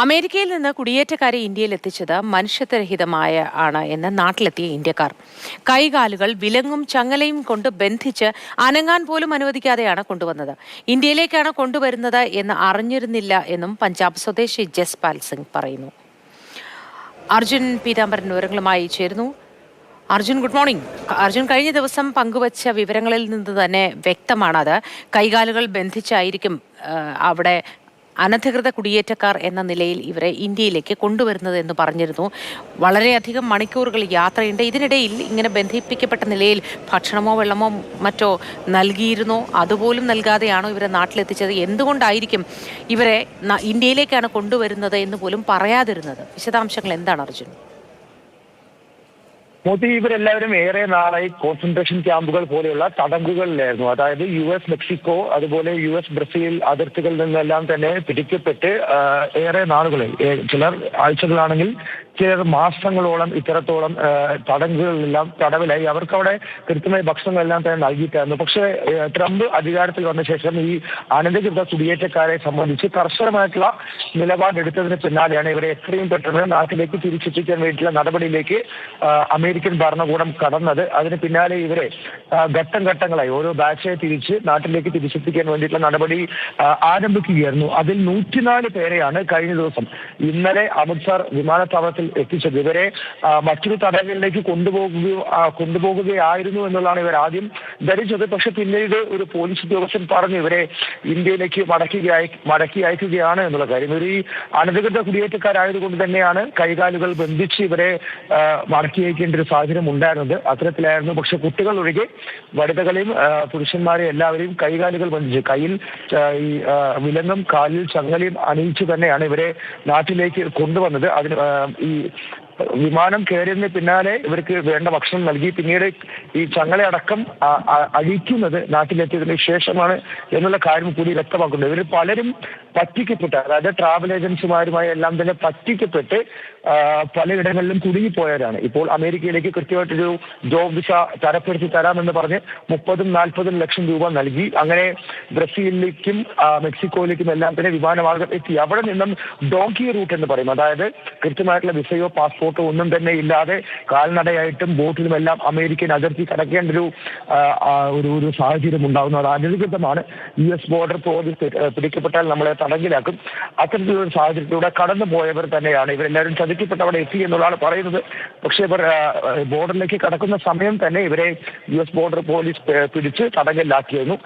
അമേരിക്കയിൽ നിന്ന് കുടിയേറ്റക്കാരെ ഇന്ത്യയിൽ എത്തിച്ചത് മനുഷ്യത്വരഹിതമായ ആണ് എന്ന് നാട്ടിലെത്തിയ ഇന്ത്യക്കാർ. കൈകാലുകൾ വിലങ്ങും ചങ്ങലയും കൊണ്ട് ബന്ധിച്ച് അനങ്ങാൻ പോലും അനുവദിക്കാതെയാണ് കൊണ്ടുവന്നത്. ഇന്ത്യയിലേക്കാണ് കൊണ്ടുവരുന്നത് എന്ന് അറിഞ്ഞിരുന്നില്ല എന്നും പഞ്ചാബ് സ്വദേശി ജസ്പാൽ സിംഗ് പറയുന്നു. അർജുൻ പീതാംബരൻ വിവരങ്ങളുമായി ചേരുന്നു. Arjun, good morning. അർജുൻ, കഴിഞ്ഞ ദിവസം പങ്കുവച്ച വിവരങ്ങളിൽ നിന്ന് തന്നെ വ്യക്തമാണത്. കൈകാലുകൾ ബന്ധിച്ചായിരിക്കും അവിടെ അനധികൃത കുടിയേറ്റക്കാർ എന്ന നിലയിൽ ഇവരെ ഇന്ത്യയിലേക്ക് കൊണ്ടുവരുന്നത് എന്ന് പറഞ്ഞിരുന്നു. വളരെയധികം മണിക്കൂറുകൾ യാത്രയുണ്ട്. ഇതിനിടയിൽ ഇങ്ങനെ ബന്ധിപ്പിക്കപ്പെട്ട നിലയിൽ ഭക്ഷണമോ വെള്ളമോ മറ്റോ നൽകിയിരുന്നോ? അതുപോലും നൽകാതെയാണോ ഇവരെ നാട്ടിലെത്തിച്ചത്? എന്തുകൊണ്ടായിരിക്കും ഇവരെ ഇന്ത്യയിലേക്കാണ് കൊണ്ടുവരുന്നത് എന്ന് പോലും പറയാതിരുന്നത്? വിശദാംശങ്ങൾ എന്താണ് അർജുൻ? മോദി, ഇവരെല്ലാവരും ഏറെ നാളായി കോൺസെൻട്രേഷൻ ക്യാമ്പുകൾ പോലെയുള്ള തടങ്കുകളിലായിരുന്നു. അതായത് US മെക്സിക്കോ, അതുപോലെ US ബ്രസീൽ അതിർത്തികളിൽ നിന്നെല്ലാം തന്നെ പിടിക്കപ്പെട്ട് ഏറെ നാളുകളിൽ, ചിലർ ആഴ്ചകളാണെങ്കിൽ ചിലർ മാസങ്ങളോളം ഇത്തരത്തോളം തടങ്കുകളിലെല്ലാം തടവിലായി. അവർക്കവിടെ കൃത്യമായ ഭക്ഷണങ്ങളെല്ലാം തന്നെ നൽകിയിട്ടായിരുന്നു. പക്ഷേ ട്രംപ് അധികാരത്തിൽ വന്ന ശേഷം ഈ അനധികൃത കുടിയേറ്റക്കാരെ സംബന്ധിച്ച് കർശനമായിട്ടുള്ള നിലപാടെടുത്തതിന് പിന്നാലെയാണ് ഇവരെ എത്രയും പെട്ടെന്ന് നാട്ടിലേക്ക് തിരിച്ചെത്തിക്കാൻ വേണ്ടിയിട്ടുള്ള നടപടിയിലേക്ക് അമേരിക്കൻ ഭരണകൂടം കടന്നത്. അതിന് പിന്നാലെ ഇവരെ ഘട്ടം ഘട്ടങ്ങളായി ഓരോ ബാച്ചായി തിരിച്ച് നാട്ടിലേക്ക് തിരിച്ചെത്തിക്കാൻ വേണ്ടിയിട്ടുള്ള നടപടി ആരംഭിക്കുകയായിരുന്നു. അതിൽ 104 പേരെയാണ് കഴിഞ്ഞ ദിവസം ഇന്നലെ അമൃത്സർ വിമാനത്താവളത്തിൽ എത്തിച്ചത്. ഇവരെ മറ്റൊരു തടങ്കലിലേക്ക് കൊണ്ടുപോകുകയായിരുന്നു എന്നുള്ളതാണ് ഇവർ ആദ്യം ധരിച്ചത്. പക്ഷെ പിന്നീട് ഒരു പോലീസ് ഉദ്യോഗസ്ഥൻ പറഞ്ഞു ഇവരെ ഇന്ത്യയിലേക്ക് മടക്കി അയക്കുകയാണ് എന്നുള്ള കാര്യം. ഇവർ ഈ അനധികൃത കുടിയേറ്റക്കാരായതുകൊണ്ട് തന്നെയാണ് കൈകാലുകൾ ബന്ധിച്ച് ഇവരെ മടക്കി അയക്കേണ്ട ഒരു സാഹചര്യം ഉണ്ടായിരുന്നത്. അത്തരത്തിലായിരുന്നു. പക്ഷെ കുട്ടികൾ ഒഴികെ വനിതകളെയും പുരുഷന്മാരെയും എല്ലാവരെയും കൈകാലുകൾ ബന്ധിച്ച് കയ്യിൽ ഈ വിലങ്ങും കാലിൽ ചങ്ങലയും അണിയിച്ചു തന്നെയാണ് ഇവരെ നാട്ടിലേക്ക് കൊണ്ടുവന്നത്. അതിന് ഈ വിമാനം കയറിയതിന് പിന്നാലെ ഇവർക്ക് വേണ്ട ഭക്ഷണം നൽകി പിന്നീട് ഈ ചങ്ങലയടക്കം അഴിക്കുന്നത് നാട്ടിലെത്തിയതിന് ശേഷമാണ് എന്നുള്ള കാര്യം കൂടി വ്യക്തമാക്കുന്നത്. ഇവർ പലരും പറ്റിക്കപ്പെട്ട്, അതായത് ട്രാവൽ ഏജൻസിമാരുമായി എല്ലാം തന്നെ പറ്റിക്കപ്പെട്ട് പലയിടങ്ങളിലും കുടുങ്ങിപ്പോയവരാണ്. ഇപ്പോൾ അമേരിക്കയിലേക്ക് കൃത്യമായിട്ടൊരു ജോബ് വിസ തരപ്പെടുത്തി തരാമെന്ന് പറഞ്ഞ് 30-40 ലക്ഷം രൂപ നൽകി. അങ്ങനെ ബ്രസീലിലേക്കും മെക്സിക്കോയിലേക്കും എല്ലാം തന്നെ വിമാനമാർഗം എത്തി. അവിടെ നിന്നും ഡോങ്കി റൂട്ട് എന്ന് പറയും, അതായത് കൃത്യമായിട്ടുള്ള വിസയോ പാസ്പോർട്ടോ ഒന്നും തന്നെ ഇല്ലാതെ കാൽനടയായിട്ടും ബോട്ടിലും എല്ലാം അമേരിക്കൻ അതിർത്തി കടക്കേണ്ട ഒരു സാഹചര്യം ഉണ്ടാകുന്നു. അത് അനധികൃതമാണ്. US ബോർഡർ പോലീസ് പിടിക്കപ്പെട്ടാൽ നമ്മളെ തടങ്കിലാക്കും. അത്തരത്തിലുള്ള സാഹചര്യത്തിലൂടെ കടന്നു പോയവർ തന്നെയാണ് ഇവരെല്ലാവരും ചതിക്കപ്പെട്ട് അവിടെ എത്തി എന്നുള്ളതാണ് പറയുന്നത്. പക്ഷേ ഇവർ ബോർഡറിലേക്ക് കടക്കുന്ന സമയം തന്നെ ഇവരെ US ബോർഡർ പോലീസ് പിടിച്ച് തടങ്കലിലാക്കിയിരുന്നു.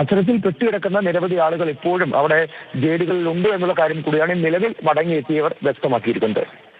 അത്തരത്തിൽ പെട്ടുകിടക്കുന്ന നിരവധി ആളുകൾ ഇപ്പോഴും അവിടെ ജയിലുകളിൽ ഉണ്ട് എന്നുള്ള കാര്യം കൂടിയാണ് നിലവിൽ മടങ്ങിയെത്തിയവർ വ്യക്തമാക്കിയിരിക്കുന്നത്.